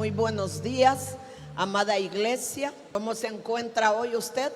Muy buenos días, amada iglesia. ¿Cómo se encuentra hoy usted?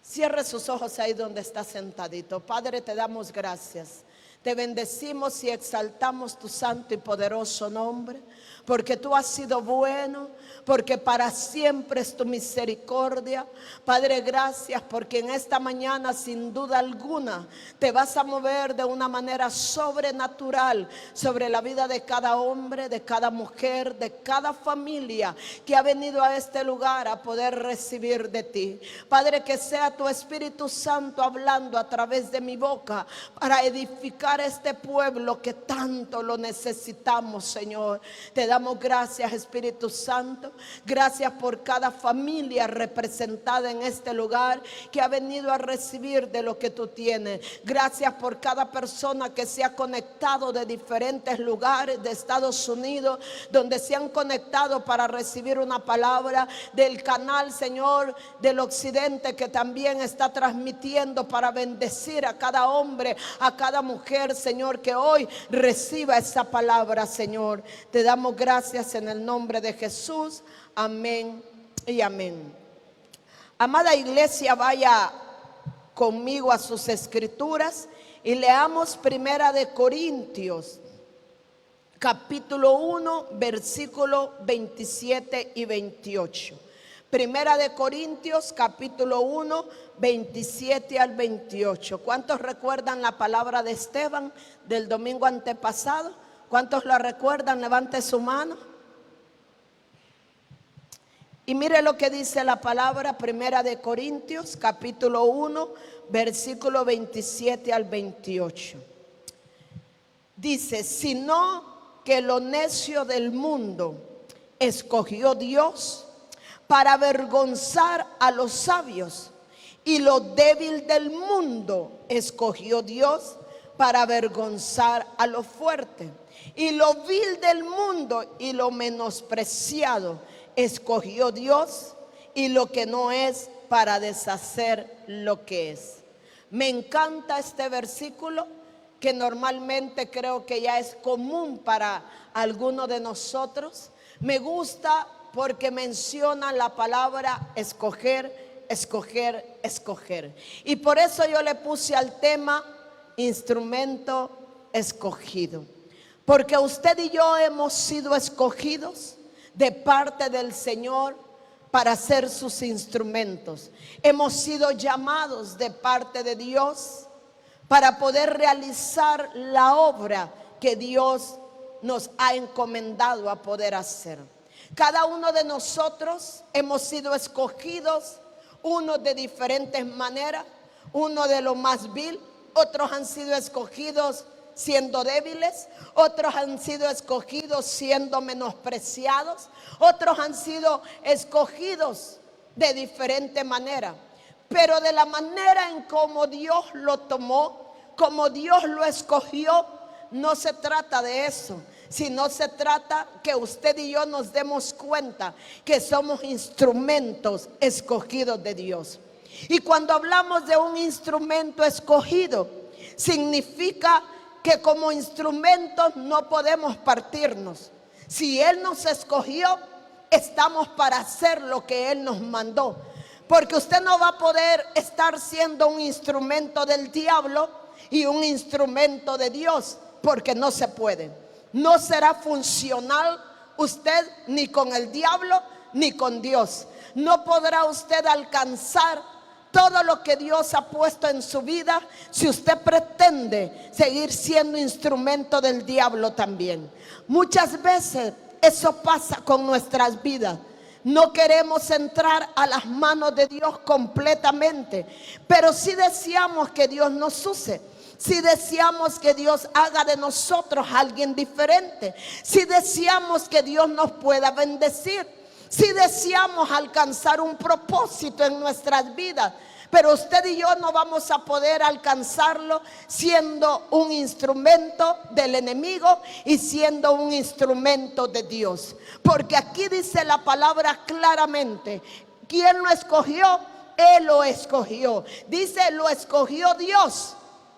Cierre sus ojos ahí donde está sentadito. Padre, te damos gracias. Te bendecimos y exaltamos tu santo y poderoso nombre, porque tú has sido bueno, porque para siempre es tu misericordia. Padre, gracias porque en esta mañana sin duda alguna te vas a mover de una manera sobrenatural sobre la vida de cada hombre, de cada mujer, de cada familia que ha venido a este lugar a poder recibir de ti. Padre, que sea tu Espíritu Santo hablando a través de mi boca para edificar este pueblo que tanto lo necesitamos, Señor. Te damos gracias, Espíritu Santo. Gracias por cada familia representada en este lugar que ha venido a recibir de lo que tú tienes. Gracias por cada persona que se ha conectado de diferentes lugares de Estados Unidos, donde se han conectado para recibir una palabra, del canal, Señor, del occidente, que también está transmitiendo para bendecir a cada hombre, a cada mujer, Señor, que hoy reciba esa palabra, Señor. Te damos gracias en el nombre de Jesús. Amén y amén. Amada iglesia, vaya conmigo a sus escrituras y leamos Primera de Corintios, capítulo 1, versículo 27 y 28. Primera de Corintios, capítulo 1, 27 al 28. ¿Cuántos recuerdan la palabra de Esteban del domingo antepasado? ¿Cuántos la recuerdan? Levante su mano. Y mire lo que dice la palabra, Primera de Corintios, capítulo 1, versículo 27 al 28. Dice: sino que lo necio del mundo escogió Dios para avergonzar a los sabios, y lo débil del mundo escogió Dios para avergonzar a lo fuerte, y lo vil del mundo y lo menospreciado escogió Dios, y lo que no es, para deshacer lo que es. Me encanta este versículo, que normalmente creo que ya es común para algunos de nosotros. Me gusta porque menciona la palabra escoger, escoger, escoger. Y por eso yo le puse al tema instrumento escogido. Porque usted y yo hemos sido escogidos de parte del Señor para ser sus instrumentos. Hemos sido llamados de parte de Dios para poder realizar la obra que Dios nos ha encomendado a poder hacer. Cada uno de nosotros hemos sido escogidos, unos de diferentes maneras, uno de lo más vil, otros han sido escogidos siendo débiles, otros han sido escogidos siendo menospreciados, otros han sido escogidos de diferente manera. Pero de la manera en como Dios lo tomó, como Dios lo escogió, no se trata de eso, sino se trata que usted y yo nos demos cuenta que somos instrumentos escogidos de Dios. Y cuando hablamos de un instrumento escogido, significa que como instrumentos no podemos partirnos. Si Él nos escogió, estamos para hacer lo que Él nos mandó. Porque usted no va a poder estar siendo un instrumento del diablo y un instrumento de Dios, porque no se puede. No será funcional usted ni con el diablo ni con Dios. No podrá usted alcanzar todo lo que Dios ha puesto en su vida si usted pretende seguir siendo instrumento del diablo también. Muchas veces eso pasa con nuestras vidas. No queremos entrar a las manos de Dios completamente, pero sí deseamos que Dios nos use. Si deseamos que Dios haga de nosotros alguien diferente, si deseamos que Dios nos pueda bendecir, si deseamos alcanzar un propósito en nuestras vidas, pero usted y yo no vamos a poder alcanzarlo siendo un instrumento del enemigo y siendo un instrumento de Dios. Porque aquí dice la palabra claramente: ¿quién lo escogió? Él lo escogió. Dice, lo escogió Dios.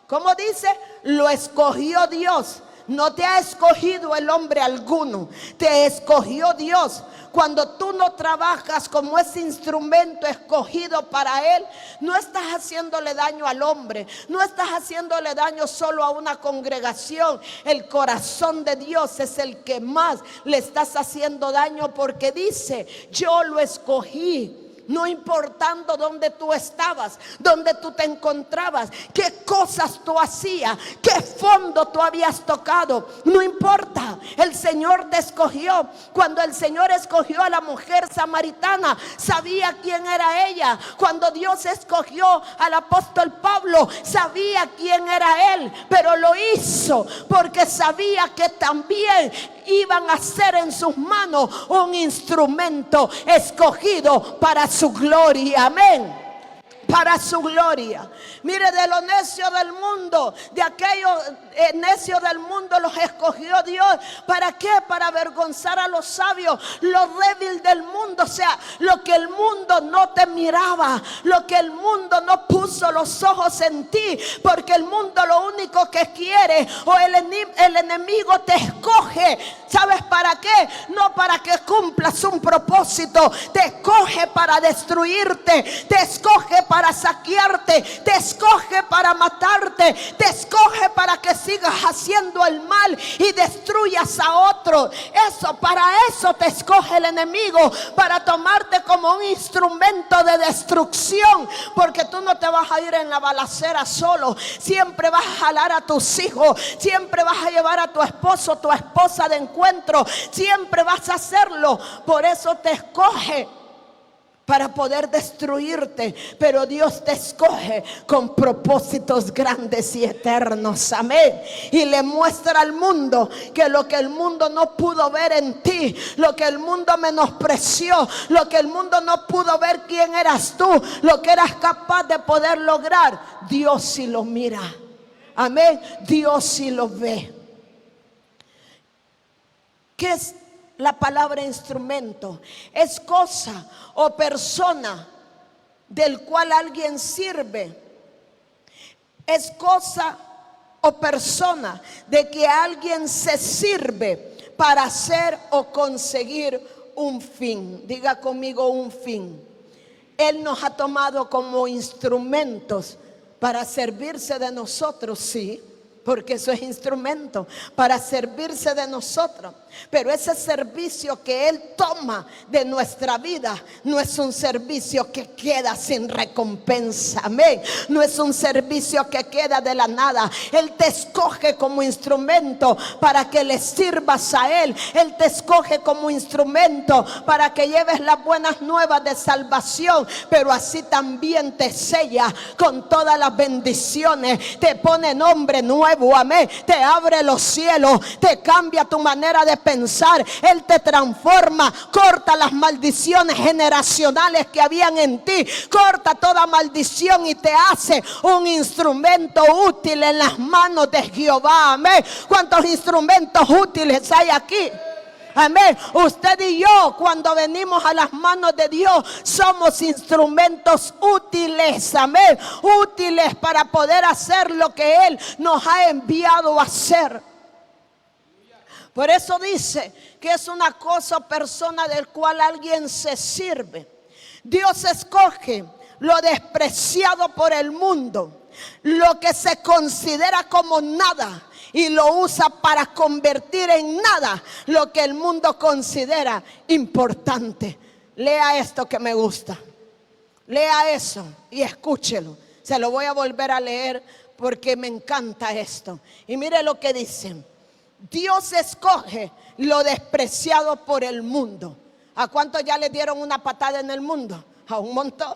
¿Cómo dice? Lo escogió Dios. no te ha escogido el hombre alguno, te escogió Dios. Cuando tú no trabajas como ese instrumento escogido para Él, no estás haciéndole daño al hombre, no estás haciéndole daño solo a una congregación. El corazón de Dios es el que más le estás haciendo daño, porque dice: yo lo escogí. No importando dónde tú estabas, dónde tú te encontrabas, qué cosas tú hacías, qué fondo tú habías tocado, no importa, el Señor te escogió. Cuando el Señor escogió a la mujer samaritana, sabía quién era ella. Cuando Dios escogió al apóstol Pablo, sabía quién era él, pero lo hizo porque sabía que también iban a ser en sus manos un instrumento escogido para su gloria. Amén. Para su gloria. Mire, de lo necio del mundo, de aquellos necios del mundo los escogió Dios. ¿Para qué? Para avergonzar a los sabios. Lo débil del mundo, o sea, lo que el mundo no te miraba, lo que el mundo no puso los ojos en ti, porque el mundo lo único que quiere, o el enemigo te escoge, ¿sabes para qué? No para que cumplas un propósito, te escoge para destruirte, te escoge para saquearte, te escoge para matarte, te escoge para que sigas haciendo el mal y destruyas a otros. Para eso te escoge el enemigo, para tomarte como un instrumento de destrucción, porque tú no te vas a ir en la balacera solo, siempre vas a jalar a tus hijos, siempre vas a llevar a tu esposo, tu esposa de encuentro, siempre vas a hacerlo. Por eso te escoge, para poder destruirte, pero Dios te escoge con propósitos grandes y eternos. Amén. Y le muestra al mundo que lo que el mundo no pudo ver en ti, lo que el mundo menospreció, lo que el mundo no pudo ver quién eras tú, lo que eras capaz de poder lograr, Dios sí lo mira. Amén. Dios sí lo ve. ¿Qué es la palabra instrumento? Es cosa o persona del cual alguien sirve. Es cosa o persona de que alguien se sirve para hacer o conseguir un fin. Diga conmigo: un fin. Él nos ha tomado como instrumentos para servirse de nosotros, sí, porque eso es instrumento, para servirse de nosotros. Pero ese servicio que Él toma de nuestra vida no es un servicio que queda sin recompensa. Amén. No es un servicio que queda de la nada. Él te escoge como instrumento para que le sirvas a Él. Él te escoge como instrumento para que lleves las buenas nuevas de salvación, pero así también te sella con todas las bendiciones, te pone nombre nuevo. Amén. Te abre los cielos, te cambia tu manera de pensar. Él te transforma, corta las maldiciones generacionales que habían en ti, corta toda maldición y te hace un instrumento útil en las manos de Jehová. Amén. ¿Cuántos instrumentos útiles hay aquí? Amén. Usted y yo, cuando venimos a las manos de Dios, somos instrumentos útiles. Amén. Útiles para poder hacer lo que Él nos ha enviado a hacer. Por eso dice que es una cosa o persona del cual alguien se sirve. Dios escoge lo despreciado por el mundo, lo que se considera como nada, y lo usa para convertir en nada lo que el mundo considera importante. Lea esto que me gusta. Lea eso y escúchelo. Se lo voy a volver a leer porque me encanta esto. Y mire lo que dice: Dios escoge lo despreciado por el mundo. ¿A cuántos ya le dieron una patada en el mundo? A un montón.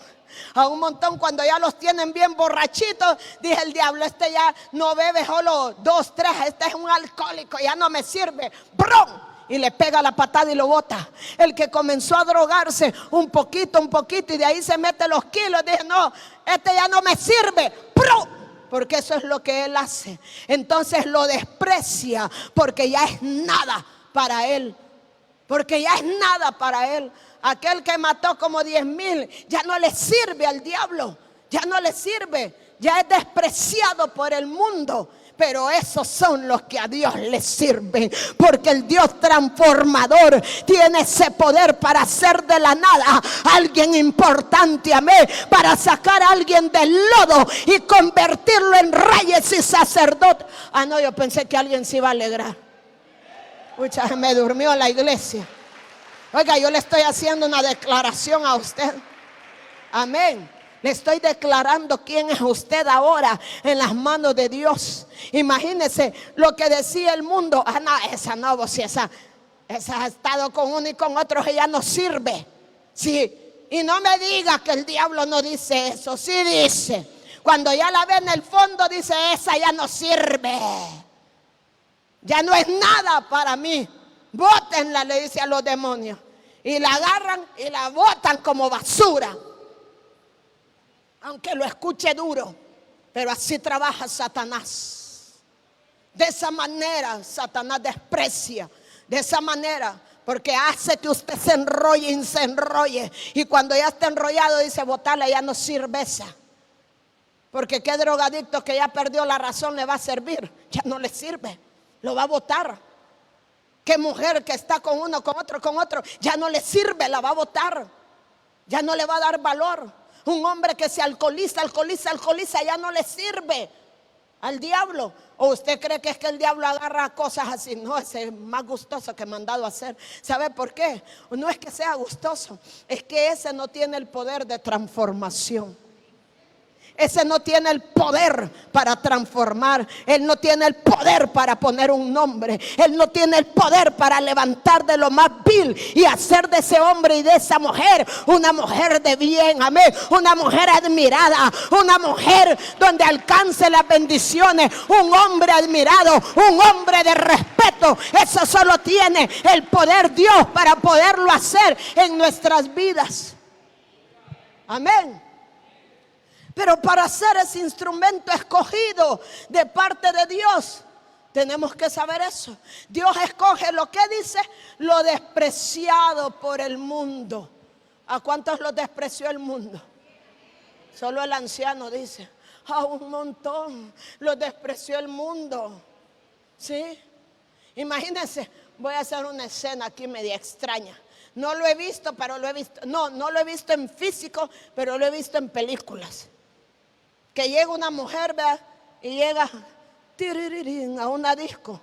A un montón. Cuando ya los tienen bien borrachitos, dije el diablo: este ya no bebe solo 2, 3, este es un alcohólico, ya no me sirve. ¡Brum! Y le pega la patada y lo bota. El que comenzó a drogarse un poquito y de ahí se mete los kilos, dije: no, este ya no me sirve. ¡Brum! Porque eso es lo que él hace. Entonces lo desprecia porque ya es nada para él. Porque ya es nada para él. Aquel que mató como 10,000 ya no le sirve al diablo. Ya no le sirve. Ya es despreciado por el mundo. pero esos son los que a Dios le sirven, porque el Dios transformador tiene ese poder para hacer de la nada a alguien importante, amén, para sacar a alguien del lodo y convertirlo en reyes y sacerdotes. Ah, no, yo pensé que alguien se iba a alegrar. Pucha, me durmió la iglesia. Oiga, yo le estoy haciendo una declaración a usted, amén. Le estoy declarando quién es usted ahora en las manos de Dios. Imagínese lo que decía el mundo. Ah, no, esa no, si esa ha estado con uno y con otros, ella no sirve. Sí, y no me diga que el diablo no dice eso. Sí dice. Cuando ya la ve en el fondo, dice: esa ya no sirve. Ya no es nada para mí. Bótenla, le dice a los demonios. Y la agarran y la botan como basura. Aunque lo escuche duro, pero así trabaja Satanás. De esa manera Satanás desprecia, de esa manera, porque hace que usted se enrolle y se enrolle. Y cuando ya está enrollado, dice: botarla, ya no sirve esa. Porque qué drogadicto que ya perdió la razón le va a servir. Ya no le sirve, lo va a botar. Qué mujer que está con uno, con otro, ya no le sirve, la va a botar. Ya no le va a dar valor. Un hombre que se alcoholiza, ya no le sirve al diablo. ¿O usted cree que es que el diablo agarra cosas así? No, ese es más gustoso que mandado a hacer. ¿Sabe por qué? No es que sea gustoso, es que ese no tiene el poder de transformación. Ese no tiene el poder para transformar. Él no tiene el poder para poner un nombre. Él no tiene el poder para levantar de lo más vil y hacer de ese hombre y de esa mujer una mujer de bien, amén, una mujer admirada, una mujer donde alcance las bendiciones, un hombre admirado, un hombre de respeto. Eso solo tiene el poder Dios para poderlo hacer en nuestras vidas. Amén. Pero para ser ese instrumento escogido de parte de Dios, tenemos que saber eso. Dios escoge lo que dice, lo despreciado por el mundo. ¿A cuántos lo despreció el mundo? Solo el anciano dice: a un montón lo despreció el mundo. ¿Sí? Imagínense, voy a hacer una escena aquí media extraña. No lo he visto, pero lo he visto. No lo he visto en físico, pero lo he visto en películas. Que llega una mujer, ¿verdad? Y llega a una disco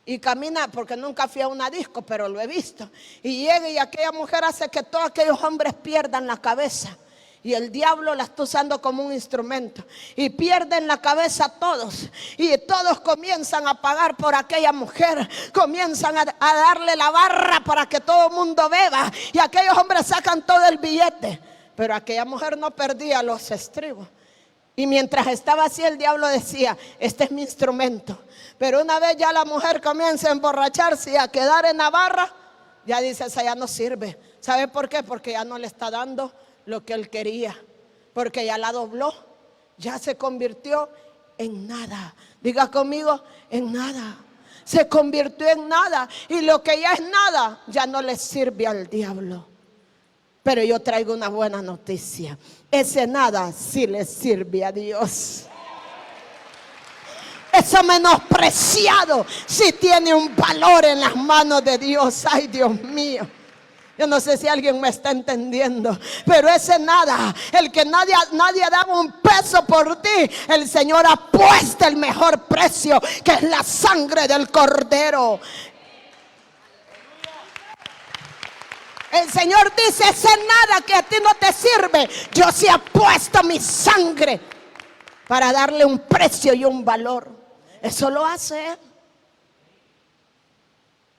y camina, porque nunca fui a una disco, pero lo he visto. Y llega y aquella mujer hace que todos aquellos hombres pierdan la cabeza. Y el diablo la está usando como un instrumento. Y pierden la cabeza todos. Y todos comienzan a pagar por aquella mujer. Comienzan a darle la barra para que todo el mundo beba. Y aquellos hombres sacan todo el billete. Pero aquella mujer no perdía los estribos. Y mientras estaba así, el diablo decía: este es mi instrumento. Pero una vez ya la mujer comienza a emborracharse y a quedar en la barra, ya dice: esa ya no sirve. ¿Sabe por qué? Porque ya no le está dando lo que él quería. Porque ya la dobló. Ya se convirtió en nada. Diga conmigo: en nada. Se convirtió en nada. Y lo que ya es nada, ya no le sirve al diablo. Pero yo traigo una buena noticia. Ese nada sí le sirve a Dios. Eso menospreciado sí tiene un valor en las manos de Dios. Ay, Dios mío. Yo no sé si alguien me está entendiendo. Pero ese nada, el que nadie daba un peso por ti, el Señor ha puesto el mejor precio, que es la sangre del Cordero. El Señor dice: ese nada que a ti no te sirve, yo sí he puesto mi sangre para darle un precio y un valor. Eso lo hace Él.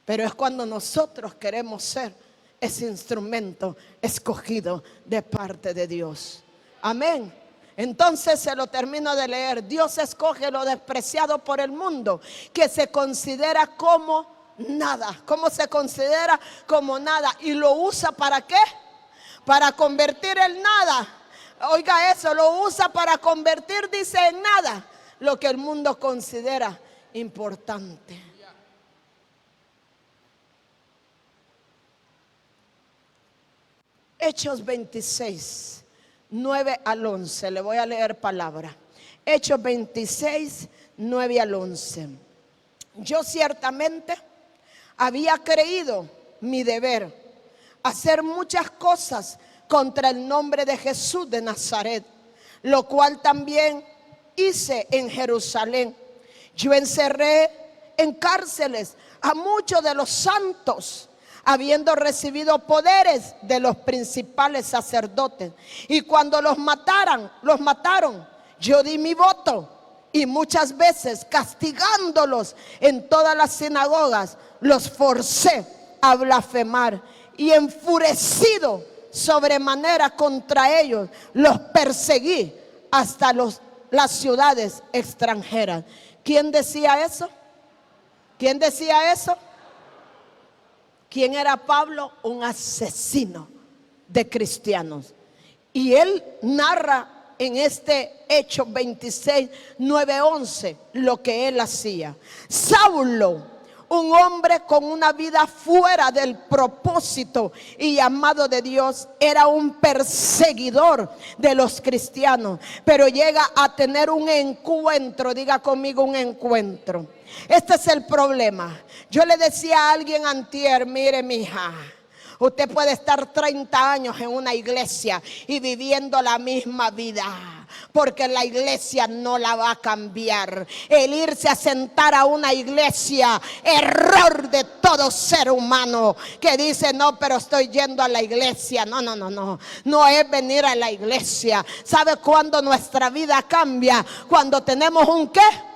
Pero es cuando nosotros queremos ser ese instrumento escogido de parte de Dios. Amén. Entonces se lo termino de leer. Dios escoge lo despreciado por el mundo, que se considera como nada. ¿Cómo se considera? Como nada. ¿Y lo usa para qué? Para convertir el nada. Oiga eso, lo usa para convertir, dice, en nada lo que el mundo considera importante. Hechos 26, 9 al 11. Le voy a leer palabra. Hechos 26, 9 al 11. Yo ciertamente había creído mi deber hacer muchas cosas contra el nombre de Jesús de Nazaret, lo cual también hice en Jerusalén. Yo encerré en cárceles a muchos de los santos, habiendo recibido poderes de los principales sacerdotes. Y cuando los mataron, yo di mi voto. Y muchas veces, castigándolos en todas las sinagogas, los forcé a blasfemar. Y enfurecido sobremanera contra ellos, los perseguí hasta las ciudades extranjeras. ¿Quién decía eso? ¿Quién decía eso? ¿Quién era Pablo? Un asesino de cristianos. Y él narra en este Hechos 26, 9, 11 lo que él hacía. Saulo, un hombre con una vida fuera del propósito y llamado de Dios, era un perseguidor de los cristianos, pero llega a tener un encuentro. Diga conmigo, un encuentro. Este es el problema. Yo le decía a alguien antier: mire, mija, usted puede estar 30 años en una iglesia y viviendo la misma vida, porque la iglesia no la va a cambiar. El irse a sentar a una iglesia, error de todo ser humano que dice: no, pero estoy yendo a la iglesia. No es venir a la iglesia. ¿Sabe cuándo nuestra vida cambia? Cuando tenemos un ¿qué?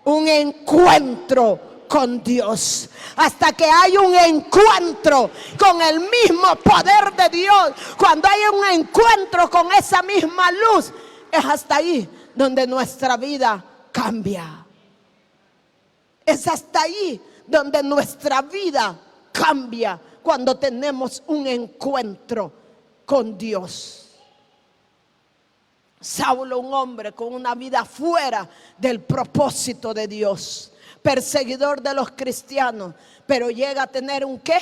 Un encuentro con Dios. Hasta que hay un encuentro con el mismo poder de Dios, cuando hay un encuentro con esa misma luz, es hasta ahí donde nuestra vida cambia. Es hasta ahí donde nuestra vida cambia, cuando tenemos un encuentro con Dios. Saulo, un hombre con una vida fuera del propósito de Dios, perseguidor de los cristianos, pero llega a tener un ¿qué?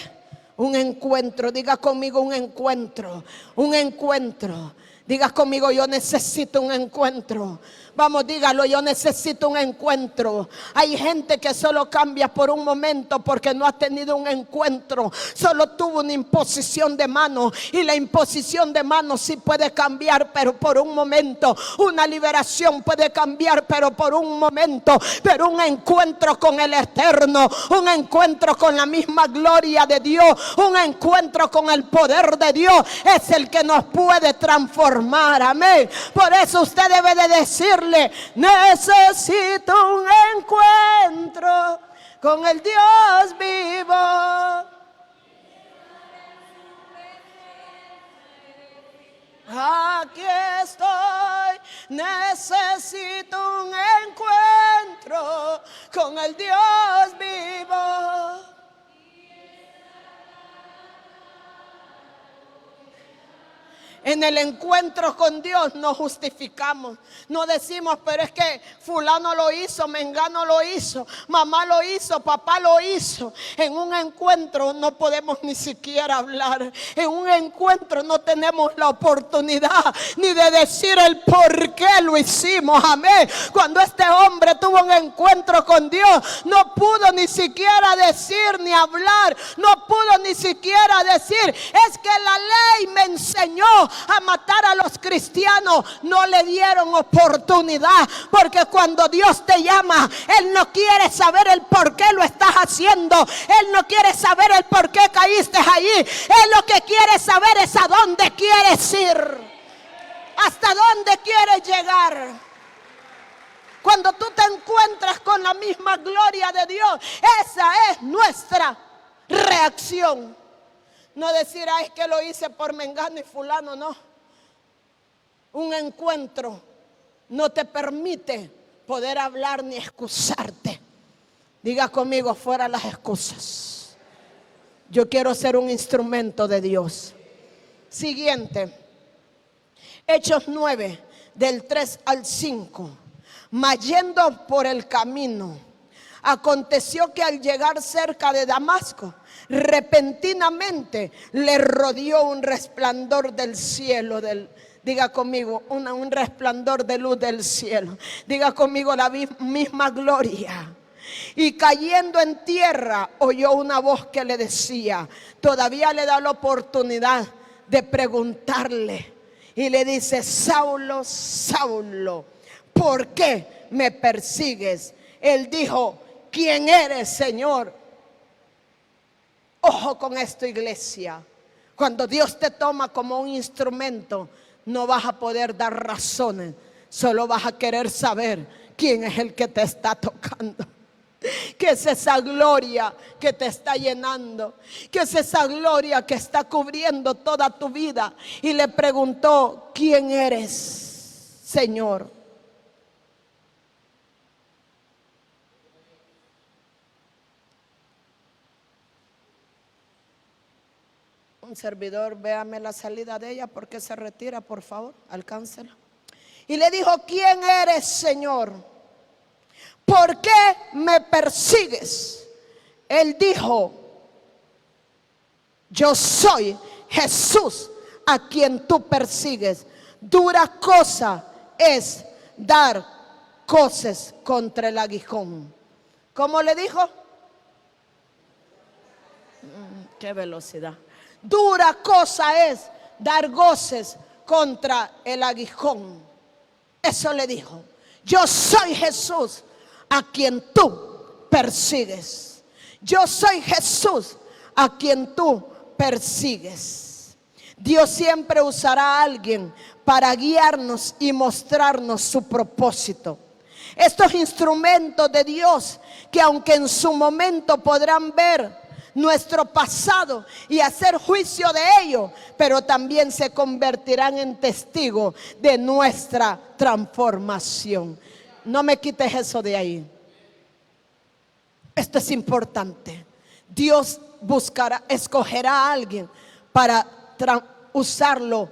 Un encuentro. Diga conmigo, un encuentro. Un encuentro. Diga conmigo: yo necesito un encuentro. Vamos, dígalo: yo necesito un encuentro. Hay gente que solo cambia por un momento porque no ha tenido un encuentro. Solo tuvo una imposición de mano, y la imposición de mano sí puede cambiar, pero por un momento. Una liberación puede cambiar, pero por un momento. Pero un encuentro con el Eterno, un encuentro con la misma gloria de Dios, un encuentro con el poder de Dios, es el que nos puede transformar. Amén. Por eso usted debe de decirle: necesito un encuentro con el Dios vivo. Aquí estoy. Necesito un encuentro con el Dios vivo. En el encuentro con Dios nos justificamos. No decimos: pero es que fulano lo hizo, mengano lo hizo, mamá lo hizo, papá lo hizo. En un encuentro no podemos ni siquiera hablar. En un encuentro no tenemos la oportunidad ni de decir el por qué lo hicimos. Amén. Cuando este hombre tuvo un encuentro con Dios, no pudo ni siquiera decir ni hablar. No pudo ni siquiera decir: es que la ley me enseñó a matar a los cristianos. No le dieron oportunidad, porque cuando Dios te llama, Él no quiere saber el por qué lo estás haciendo. Él no quiere saber el por qué caíste allí. Él lo que quiere saber es a dónde quieres ir, hasta dónde quieres llegar. Cuando tú te encuentras con la misma gloria de Dios, esa es nuestra reacción. No decir: es que lo hice por mengano y fulano. No. Un encuentro no te permite poder hablar ni excusarte. Diga conmigo: fuera las excusas. Yo quiero ser un instrumento de Dios. Siguiente. Hechos 9, del 3 al 5. Mas yendo por el camino, aconteció que al llegar cerca de Damasco, repentinamente le rodeó un resplandor del cielo, Diga conmigo, un resplandor de luz del cielo. Diga conmigo, la misma gloria. Y cayendo en tierra, oyó una voz que le decía, todavía le da la oportunidad de preguntarle. Y le dice, Saulo, Saulo, ¿por qué me persigues? Él dijo, ¿quién eres, Señor? Ojo con esto, iglesia. Cuando Dios te toma como un instrumento, no vas a poder dar razones, solo vas a querer saber quién es el que te está tocando. ¿Qué es esa gloria que te está llenando? ¿Qué es esa gloria que está cubriendo toda tu vida? Y le preguntó, ¿quién eres, Señor? Un servidor, véame la salida de ella, porque se retira, por favor, alcáncela. Y le dijo, ¿quién eres, Señor? ¿Por qué me persigues? Él dijo, yo soy Jesús a quien tú persigues. Dura cosa es dar coces contra el aguijón. ¿Cómo le dijo? Qué velocidad. Dura cosa es dar goces contra el aguijón. Eso le dijo. Yo soy Jesús a quien tú persigues. Yo soy Jesús a quien tú persigues. Dios siempre usará a alguien para guiarnos y mostrarnos su propósito. Estos instrumentos de Dios, que aunque en su momento podrán ver nuestro pasado y hacer juicio de ello, pero también se convertirán en testigos de nuestra transformación. No me quites eso de ahí. Esto es importante. Dios escogerá a alguien para usarlo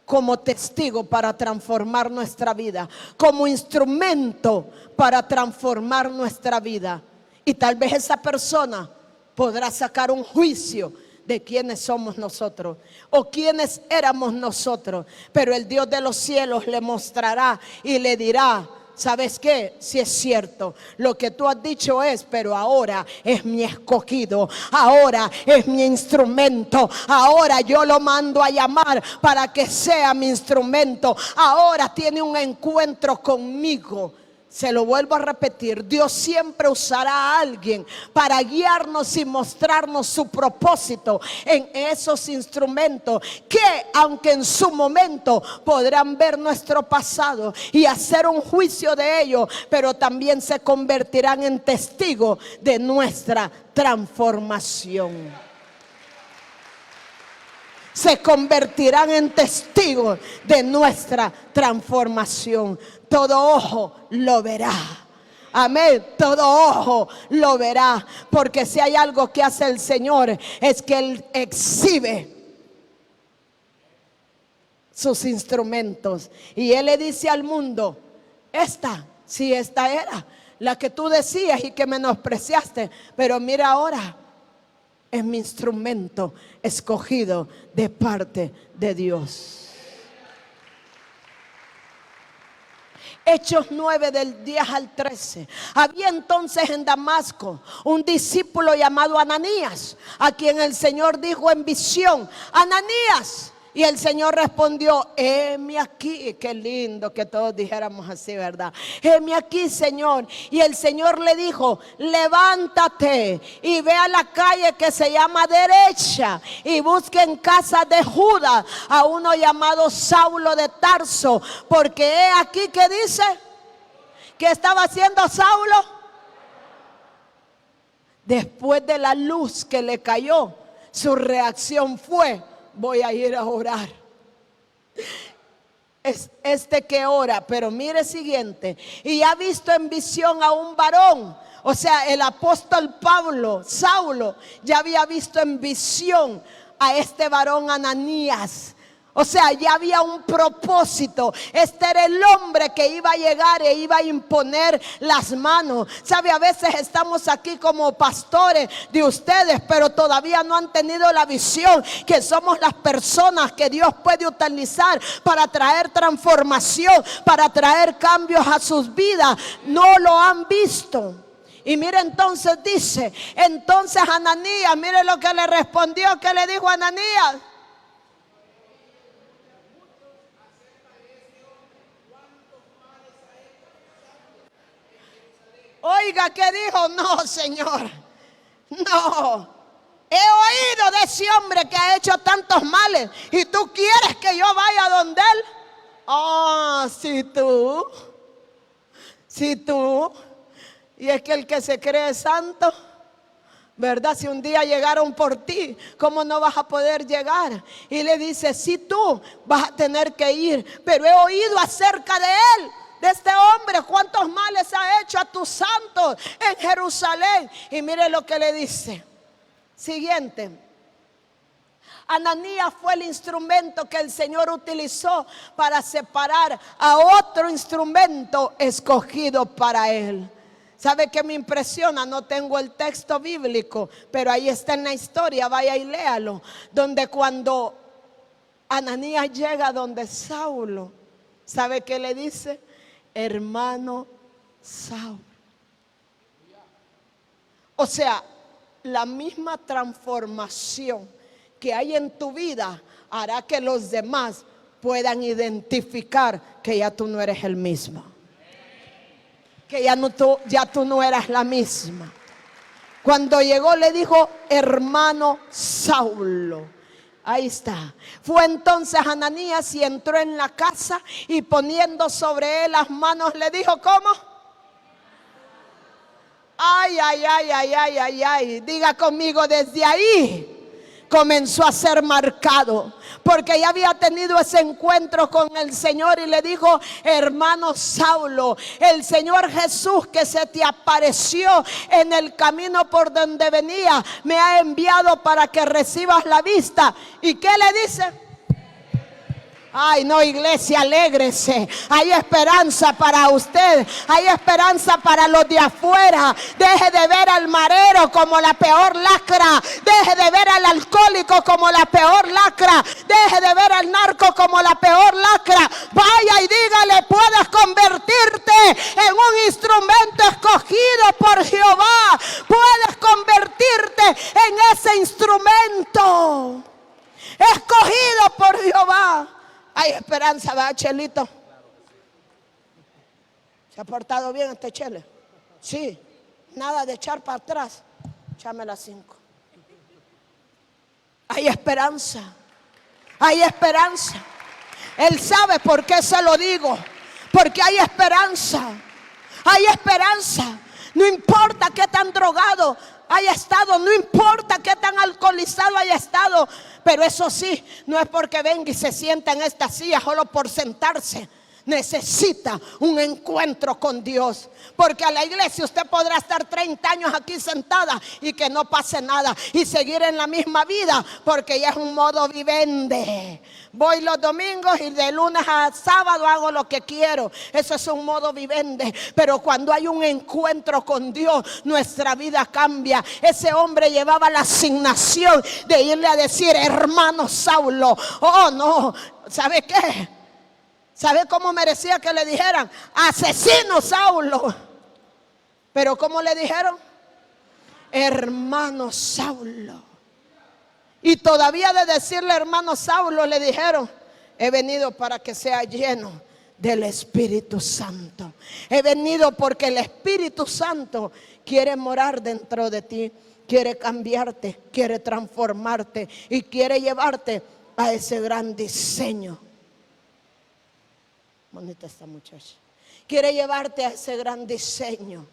como testigo para transformar nuestra vida, como instrumento para transformar nuestra vida. Y tal vez esa persona podrá sacar un juicio de quiénes somos nosotros o quiénes éramos nosotros, pero el Dios de los cielos le mostrará y le dirá, ¿sabes qué? Si es cierto, lo que tú has dicho es, pero ahora es mi escogido, ahora es mi instrumento, ahora yo lo mando a llamar para que sea mi instrumento, ahora tiene un encuentro conmigo. Se lo vuelvo a repetir, Dios siempre usará a alguien para guiarnos y mostrarnos su propósito en esos instrumentos que, aunque en su momento podrán ver nuestro pasado y hacer un juicio de ello, pero también se convertirán en testigos de nuestra transformación. Se convertirán en testigos de nuestra transformación. Todo ojo lo verá. Amén. Todo ojo lo verá. Porque si hay algo que hace el Señor, es que Él exhibe sus instrumentos. Y Él le dice al mundo, esta era la que tú decías y que menospreciaste, pero mira ahora, es mi instrumento escogido de parte de Dios. Hechos 9 del 10 al 13. Había entonces en Damasco un discípulo llamado Ananías, a quien el Señor dijo en visión, Ananías. Y el Señor respondió, heme aquí. Qué lindo que todos dijéramos así, ¿verdad? Heme aquí, Señor. Y el Señor le dijo, levántate y ve a la calle que se llama Derecha y busque en casa de Judas a uno llamado Saulo de Tarso, porque he aquí que dice, ¿qué estaba haciendo Saulo? Después de la luz que le cayó, su reacción fue, voy a ir a orar. Es este que ora, pero mire siguiente. Y ha visto en visión a un varón. O sea, el apóstol Pablo, Saulo, ya había visto en visión a este varón Ananías. O sea, ya había un propósito. Este era el hombre que iba a llegar e iba a imponer las manos. Sabe, a veces estamos aquí como pastores de ustedes, pero todavía no han tenido la visión que somos las personas que Dios puede utilizar para traer transformación, para traer cambios a sus vidas. No lo han visto. Y mire, entonces dice, entonces Ananías, mire lo que le respondió, que le dijo Ananías. Oiga, ¿qué dijo? No, Señor, no. He oído de ese hombre que ha hecho tantos males y tú quieres que yo vaya donde él. Oh, si tú. Y es que el que se cree santo, ¿verdad? Si un día llegaron por ti, ¿cómo no vas a poder llegar? Y le dice, si tú vas a tener que ir, pero he oído acerca de él, de este hombre, cuántos males ha hecho a tus santos en Jerusalén. Y mire lo que le dice. Siguiente. Ananías fue el instrumento que el Señor utilizó para separar a otro instrumento escogido para él. ¿Sabe qué me impresiona? No tengo el texto bíblico, pero ahí está en la historia, vaya y léalo. Donde cuando Ananías llega donde Saulo, ¿sabe qué le dice? Hermano Saulo. O sea, la misma transformación que hay en tu vida hará que los demás puedan identificar que ya tú no eres el mismo, que ya tú no eras la misma. Cuando llegó le dijo hermano Saulo. Ahí está. Fue entonces Ananías y entró en la casa y poniendo sobre él las manos le dijo, ¿cómo? Ay, ay, ay, ay, ay, ay, ay. Diga conmigo, desde ahí comenzó a ser marcado, porque ya había tenido ese encuentro con el Señor y le dijo, hermano Saulo, el Señor Jesús que se te apareció en el camino por donde venía, me ha enviado para que recibas la vista. ¿Y qué le dice? Ay, no, iglesia, alégrese. Hay esperanza para usted. Hay esperanza para los de afuera. Deje de ver al marero como la peor lacra. Deje de ver al alcohólico como la peor lacra. Deje de ver al narco como la peor lacra. Vaya y dígale, puedes convertirte en un instrumento escogido por Jehová. Puedes convertirte en ese instrumento escogido por Jehová. Hay esperanza, ¿verdad, Chelito? ¿Se ha portado bien este Chele? Sí. Nada de echar para atrás. Échame las 5. Hay esperanza. Hay esperanza. Él sabe por qué se lo digo. Porque hay esperanza. Hay esperanza. No importa qué tan drogado haya estado, no importa qué tan alcoholizado haya estado, pero eso sí, no es porque venga y se sienta en esta silla solo por sentarse. Necesita un encuentro con Dios, porque a la iglesia usted podrá estar 30 años aquí sentada y que no pase nada y seguir en la misma vida, porque ya es un modo vivendi. Voy los domingos y de lunes a sábado hago lo que quiero. Eso es un modo vivendi. Pero cuando hay un encuentro con Dios, nuestra vida cambia. Ese hombre llevaba la asignación de irle a decir, hermano Saulo. Oh no, ¿sabe qué? ¿Sabe cómo merecía que le dijeran? Asesino Saulo. Pero ¿cómo le dijeron? Hermano Saulo. Y todavía de decirle hermano Saulo le dijeron, he venido para que sea lleno del Espíritu Santo. He venido porque el Espíritu Santo quiere morar dentro de ti, quiere cambiarte, quiere transformarte y quiere llevarte a ese gran diseño. Bonita esta muchacha. Quiere llevarte a ese gran diseño.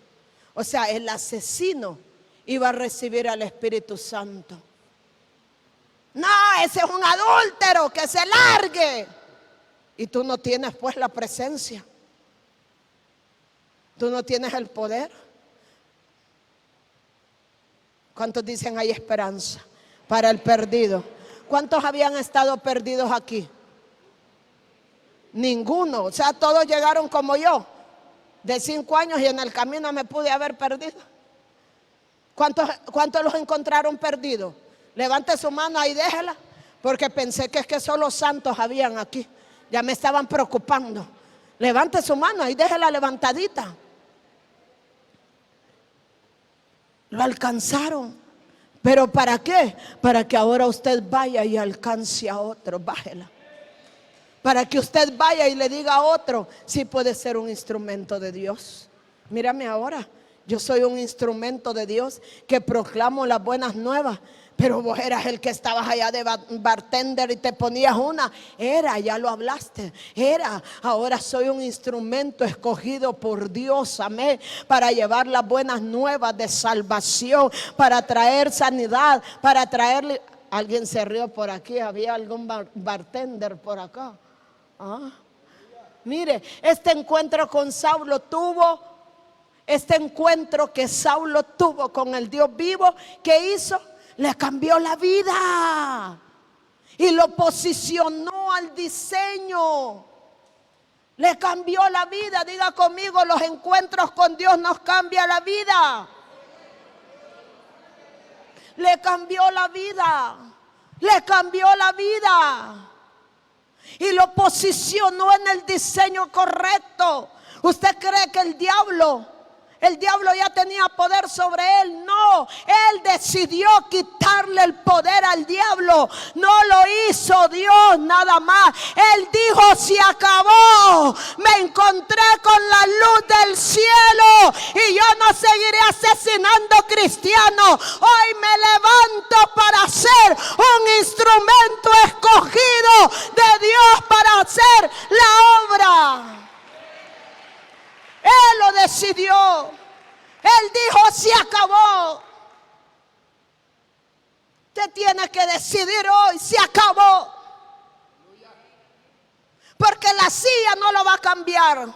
O sea, el asesino iba a recibir al Espíritu Santo. No, ese es un adúltero, que se largue. Y tú no tienes pues la presencia. Tú no tienes el poder. ¿Cuántos dicen hay esperanza para el perdido? ¿Cuántos habían estado perdidos aquí? Ninguno. O sea, todos llegaron como yo, de 5 años, y en el camino me pude haber perdido. ¿Cuántos los encontraron perdidos? Levante su mano ahí, déjela, porque pensé que es que solo santos habían aquí. Ya me estaban preocupando. Levante su mano ahí, déjela levantadita. Lo alcanzaron. ¿Pero para qué? Para que ahora usted vaya y alcance a otro. Bájela. Para que usted vaya y le diga a otro, sí puede ser un instrumento de Dios. Mírame ahora, yo soy un instrumento de Dios que proclamo las buenas nuevas. Pero vos eras el que estabas allá de bartender y te ponías una. Ya lo hablaste. Ahora soy un instrumento escogido por Dios, amén, para llevar las buenas nuevas de salvación, para traer sanidad, para traerle. Alguien se rió por aquí, había algún bartender por acá. Mire, este encuentro con Saulo este encuentro que Saulo tuvo con el Dios vivo, ¿qué hizo? Le cambió la vida y lo posicionó al diseño. Le cambió la vida. Diga conmigo, los encuentros con Dios nos cambian la vida. Le cambió la vida. Le cambió la vida. Y lo posicionó en el diseño correcto. ¿Usted cree que el diablo ya tenía poder sobre él? No, él decidió quitarle el poder al diablo. No lo hizo Dios nada más. Él dijo, se acabó. Me encontré con la luz del cielo y yo no seguiré asesinando cristianos. Hoy me levanto para ser un instrumento escogido de Dios para hacer la obra. Él lo decidió. Él dijo, se acabó. Usted tiene que decidir hoy, se acabó. Porque la silla no lo va a cambiar.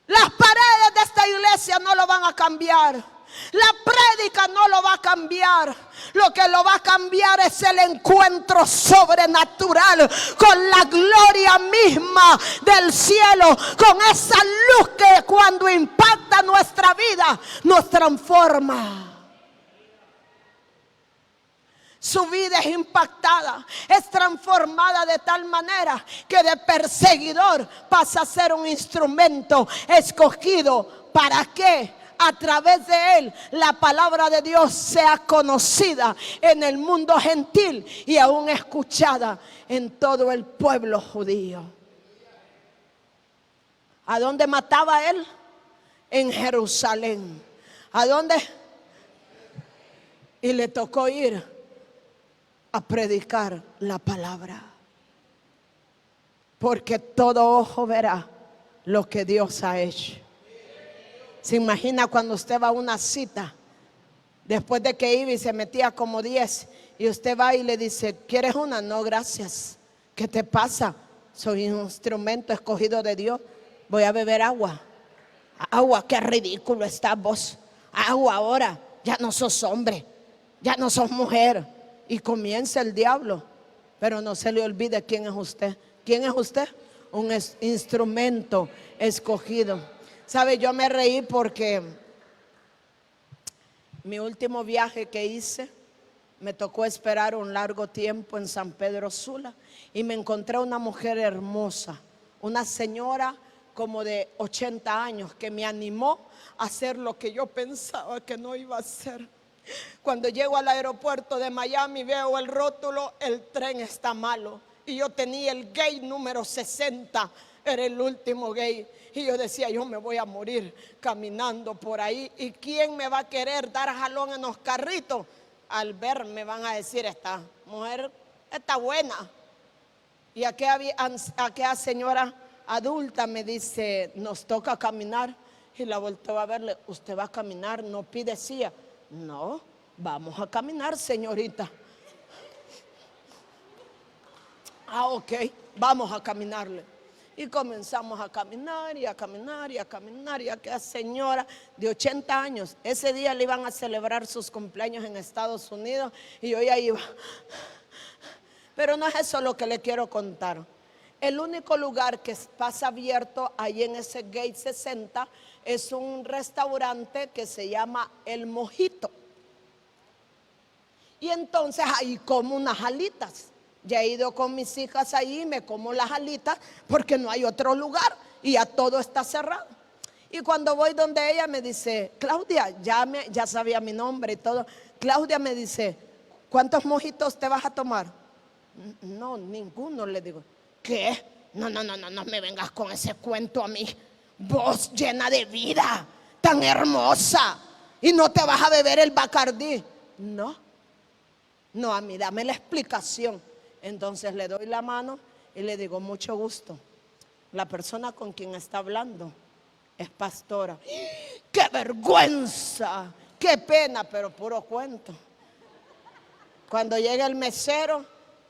Las paredes de esta iglesia no lo van a cambiar. La prédica no lo va a cambiar. Lo que lo va a cambiar es el encuentro sobrenatural con la gloria misma del cielo, con esa luz que cuando impacta nuestra vida nos transforma. Su vida es impactada, es transformada de tal manera que de perseguidor pasa a ser un instrumento escogido. ¿Para qué? A través de él la palabra de Dios sea conocida en el mundo gentil y aún escuchada en todo el pueblo judío. ¿A dónde mataba él? En Jerusalén. ¿A dónde? Y le tocó ir a predicar la palabra. Porque todo ojo verá lo que Dios ha hecho. ¿Se imagina cuando usted va a una cita? Después de que iba y se metía como 10 y usted va y le dice, ¿quieres una? No, gracias. ¿Qué te pasa? Soy un instrumento escogido de Dios. Voy a beber agua. Agua, qué ridículo estás vos. Agua ahora. Ya no sos hombre. Ya no sos mujer. Y comienza el diablo. Pero no se le olvide quién es usted. ¿Quién es usted? Un instrumento escogido. ¿Sabe? Yo me reí porque mi último viaje que hice me tocó esperar un largo tiempo en San Pedro Sula y me encontré una mujer hermosa, una señora como de 80 años que me animó a hacer lo que yo pensaba que no iba a hacer. Cuando llego al aeropuerto de Miami veo el rótulo, el tren está malo, y yo tenía el gate número 60, era el último gate. Y yo decía, yo me voy a morir caminando por ahí. ¿Y quién me va a querer dar jalón en los carritos? Al verme van a decir, esta mujer está buena. Y aquella señora adulta me dice, nos toca caminar. Y la volteo a verle, ¿usted va a caminar? ¿No pide silla? No, vamos a caminar, señorita. Ok, vamos a caminarle. Y comenzamos a caminar y a caminar y a caminar. Y aquella señora de 80 años, ese día le iban a celebrar sus cumpleaños en Estados Unidos y yo ya iba. Pero no es eso lo que le quiero contar. El único lugar que pasa abierto ahí en ese gate 60 es un restaurante que se llama El Mojito. Y entonces ahí como unas alitas. Ya he ido con mis hijas ahí y me como las alitas porque no hay otro lugar y ya todo está cerrado. Y cuando voy donde ella me dice, Claudia, ya sabía mi nombre y todo. Claudia me dice, ¿cuántos mojitos te vas a tomar? No, ninguno, le digo. ¿Qué? No me vengas con ese cuento a mí. Vos llena de vida, tan hermosa, y no te vas a beber el Bacardí. No, a mí dame la explicación. Entonces le doy la mano y le digo, mucho gusto. La persona con quien está hablando es pastora. ¡Qué vergüenza! ¡Qué pena! Pero puro cuento. Cuando llega el mesero,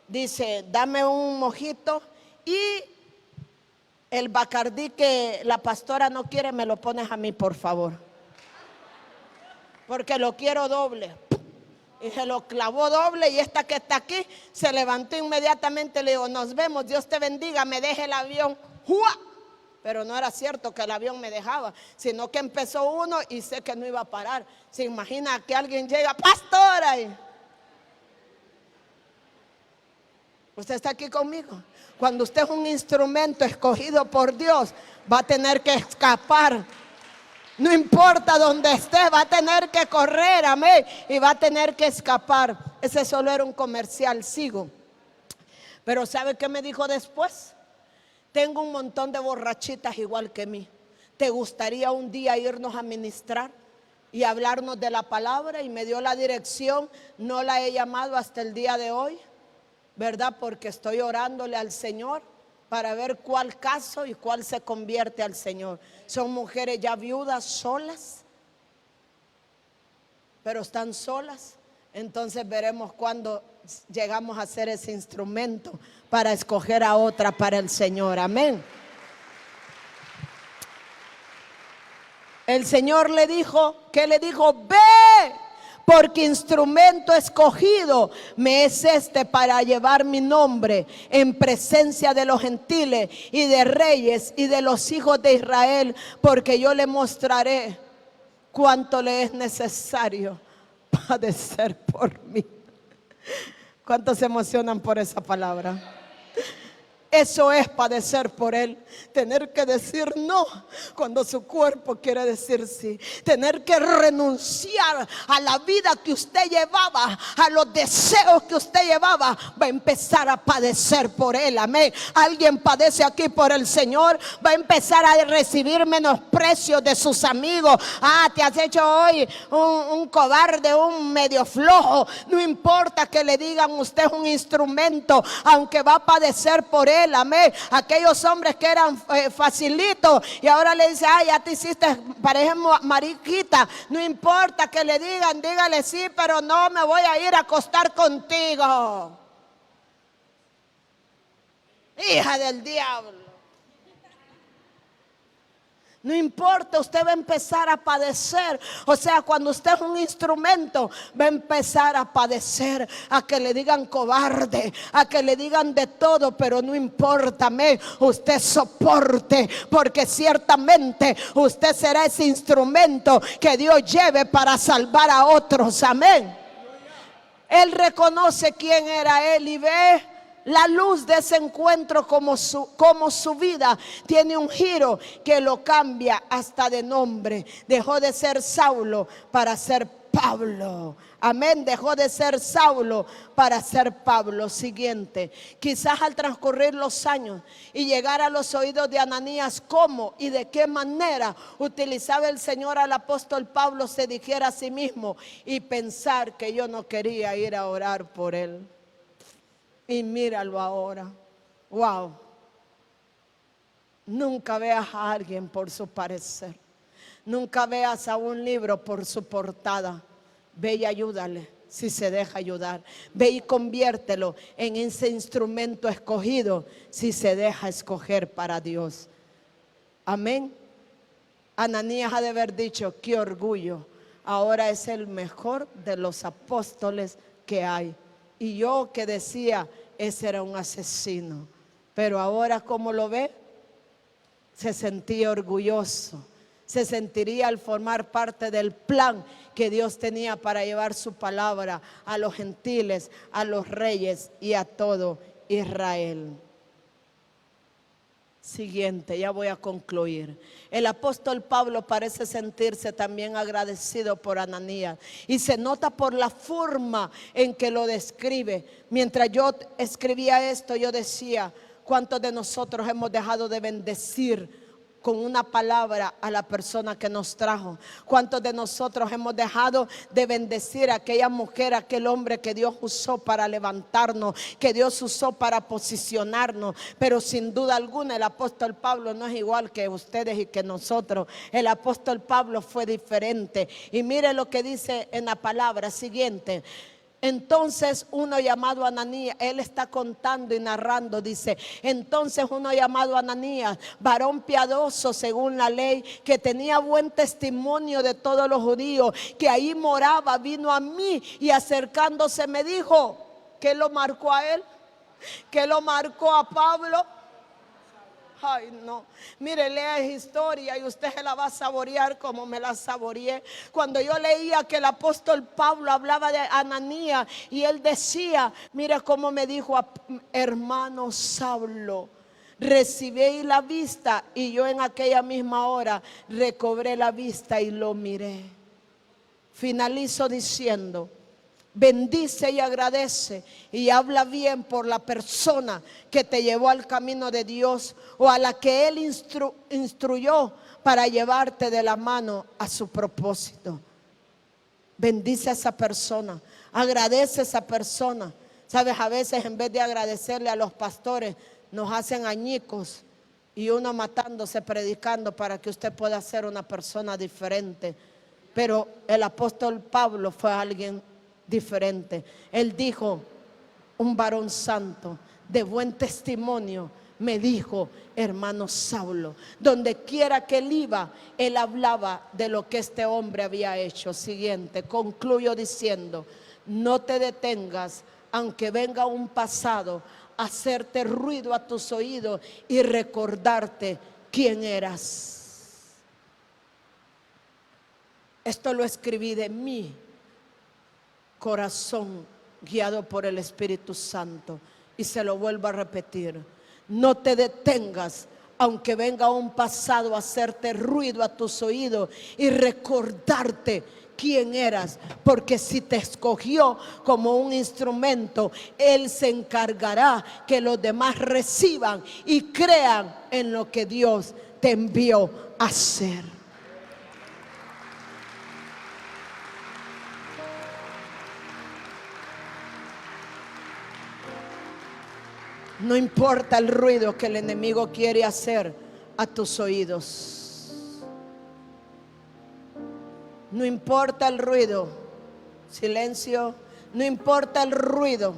dice, dame un mojito y el Bacardí que la pastora no quiere, me lo pones a mí, por favor. Porque lo quiero doble. Y se lo clavó doble y esta que está aquí se levantó inmediatamente. Le digo, nos vemos, Dios te bendiga, me deje el avión. ¡Jua! Pero no era cierto que el avión me dejaba, sino que empezó uno y sé que no iba a parar. Se imagina que alguien llega, pastora. Usted está aquí conmigo. Cuando usted es un instrumento escogido por Dios, va a tener que escapar. No importa dónde esté, va a tener que correr, amén, y va a tener que escapar. Ese solo era un comercial, sigo. Pero ¿sabe qué me dijo después? Tengo un montón de borrachitas igual que mí. ¿Te gustaría un día irnos a ministrar y hablarnos de la palabra? Y me dio la dirección. No la he llamado hasta el día de hoy, ¿verdad? Porque estoy orándole al Señor para ver cuál caso y cuál se convierte al Señor. Son mujeres ya viudas, solas, pero están solas. Entonces veremos cuando llegamos a ser ese instrumento para escoger a otra para el Señor. Amén. El Señor le dijo, ¿qué le dijo? Ve, porque instrumento escogido me es este para llevar mi nombre en presencia de los gentiles y de reyes y de los hijos de Israel, porque yo le mostraré cuánto le es necesario padecer por mí. ¿Cuántos se emocionan por esa palabra? Eso es padecer por Él. Tener que decir no cuando su cuerpo quiere decir sí. Tener que renunciar a la vida que usted llevaba, a los deseos que usted llevaba. Va a empezar a padecer por Él. Amén. Alguien padece aquí por el Señor. Va a empezar a recibir menosprecio de sus amigos. Te has hecho hoy un cobarde, un medio flojo. No importa que le digan, usted es un instrumento, aunque va a padecer por Él. Amén. Aquellos hombres que eran facilitos y ahora le dice, ya te hiciste, pareja mariquita. No importa que le digan, dígale sí, pero no me voy a ir a acostar contigo. Hija del diablo. No importa, usted va a empezar a padecer. O sea, cuando usted es un instrumento, va a empezar a padecer, a que le digan cobarde, a que le digan de todo, pero no importa, amén. Usted soporte, porque ciertamente usted será ese instrumento que Dios lleve para salvar a otros, amén. Él reconoce quién era él y ve la luz de ese encuentro como su vida tiene un giro que lo cambia hasta de nombre. Dejó de ser Saulo para ser Pablo. Amén. Dejó de ser Saulo para ser Pablo. Siguiente. Quizás al transcurrir los años y llegar a los oídos de Ananías, cómo y de qué manera utilizaba el Señor al apóstol Pablo, se dijera a sí mismo y pensar que yo no quería ir a orar por él. Y míralo ahora. Wow. Nunca veas a alguien por su parecer. Nunca veas a un libro por su portada. Ve y ayúdale si se deja ayudar. Ve y conviértelo en ese instrumento escogido si se deja escoger para Dios. Amén. Ananías ha de haber dicho, qué orgullo. Ahora es el mejor de los apóstoles que hay. Y yo que decía, ese era un asesino. Pero ahora, ¿cómo lo ve? Se sentía orgulloso. Se sentiría al formar parte del plan que Dios tenía para llevar su palabra a los gentiles, a los reyes y a todo Israel. Siguiente, ya voy a concluir. El apóstol Pablo parece sentirse también agradecido por Ananías y se nota por la forma en que lo describe. Mientras yo escribía esto, yo decía: ¿cuántos de nosotros hemos dejado de bendecir con una palabra a la persona que nos trajo? ¿Cuántos de nosotros hemos dejado de bendecir a aquella mujer, a aquel hombre que Dios usó para levantarnos, que Dios usó para posicionarnos? Pero sin duda alguna el apóstol Pablo no es igual que ustedes y que nosotros. El apóstol Pablo fue diferente. Y mire lo que dice en la palabra siguiente. Entonces uno llamado Ananías, él está contando y narrando, dice: entonces uno llamado Ananías, varón piadoso según la ley, que tenía buen testimonio de todos los judíos, que ahí moraba, vino a mí y acercándose me dijo. ¿Qué lo marcó a él? ¿Qué lo marcó a Pablo? Ay, no. Mire, lea esa historia y usted se la va a saborear como me la saboreé. Cuando yo leía que el apóstol Pablo hablaba de Ananías y él decía: mire cómo me dijo: hermano Saulo, recibí la vista. Y yo en aquella misma hora recobré la vista y lo miré. Finalizo diciendo: bendice y agradece y habla bien por la persona que te llevó al camino de Dios o a la que Él instruyó para llevarte de la mano a su propósito. Bendice a esa persona, agradece a esa persona. Sabes, a veces en vez de agradecerle a los pastores, nos hacen añicos y uno matándose predicando para que usted pueda ser una persona diferente. Pero el apóstol Pablo fue alguien diferente. Él dijo: un varón santo de buen testimonio me dijo, hermano Saulo. Donde quiera que él iba, él hablaba de lo que este hombre había hecho. Siguiente, concluyo diciendo: no te detengas, aunque venga un pasado a hacerte ruido a tus oídos y recordarte quién eras. Esto lo escribí de mí corazón, guiado por el Espíritu Santo, y se lo vuelvo a repetir: no te detengas, aunque venga un pasado a hacerte ruido a tus oídos y recordarte quién eras, porque si te escogió como un instrumento, Él se encargará que los demás reciban y crean en lo que Dios te envió a hacer. No importa el ruido que el enemigo quiere hacer a tus oídos. No importa el ruido. Silencio. No importa el ruido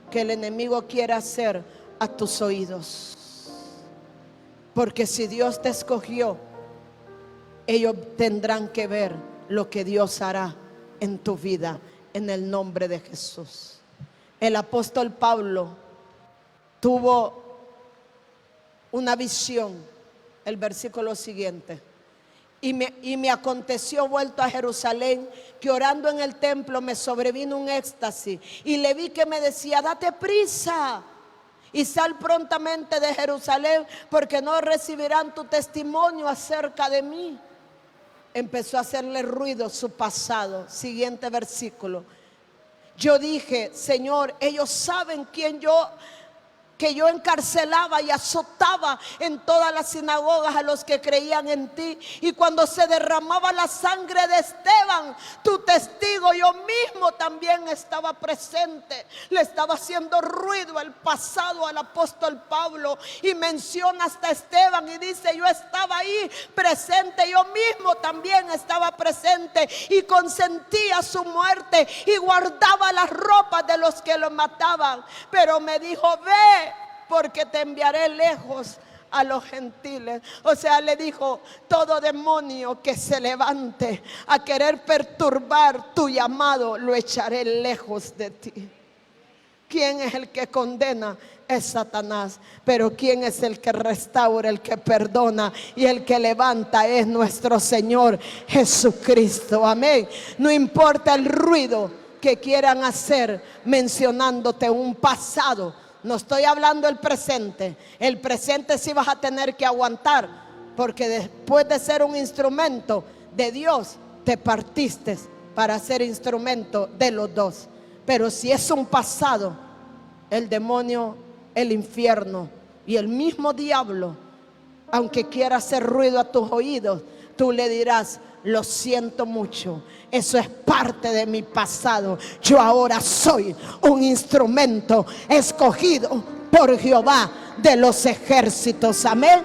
que el enemigo quiere hacer a tus oídos. Porque si Dios te escogió, ellos tendrán que ver lo que Dios hará en tu vida, en el nombre de Jesús. El apóstol Pablo tuvo una visión, el versículo siguiente: y me aconteció vuelto a Jerusalén, que orando en el templo me sobrevino un éxtasis, y le vi que me decía: date prisa y sal prontamente de Jerusalén, porque no recibirán tu testimonio acerca de mí. Empezó a hacerle ruido su pasado. Siguiente versículo: yo dije: Señor, ellos saben que yo encarcelaba y azotaba en todas las sinagogas a los que creían en ti. Y cuando se derramaba la sangre de Esteban, tu testigo, yo mismo también estaba presente. Le estaba haciendo ruido el pasado al apóstol Pablo, y menciona hasta Esteban y dice: yo estaba ahí presente, yo mismo también estaba presente y consentía su muerte y guardaba las ropas de los que lo mataban. Pero me dijo: ve, porque te enviaré lejos a los gentiles. O sea, le dijo: todo demonio que se levante a querer perturbar tu llamado, lo echaré lejos de ti. ¿Quién es el que condena? es Satanás. Pero ¿quién es el que restaura, el que perdona y el que levanta? Es nuestro Señor Jesucristo. Amén. No importa el ruido que quieran hacer mencionándote un pasado. No estoy hablando del presente. El presente sí vas a tener que aguantar, porque después de ser un instrumento de Dios, te partiste para ser instrumento de los dos. Pero si es un pasado, el demonio, el infierno y el mismo diablo, aunque quiera hacer ruido a tus oídos, tú le dirás: lo siento mucho, eso es parte de mi pasado. Yo ahora soy un instrumento escogido por Jehová de los ejércitos. Amén.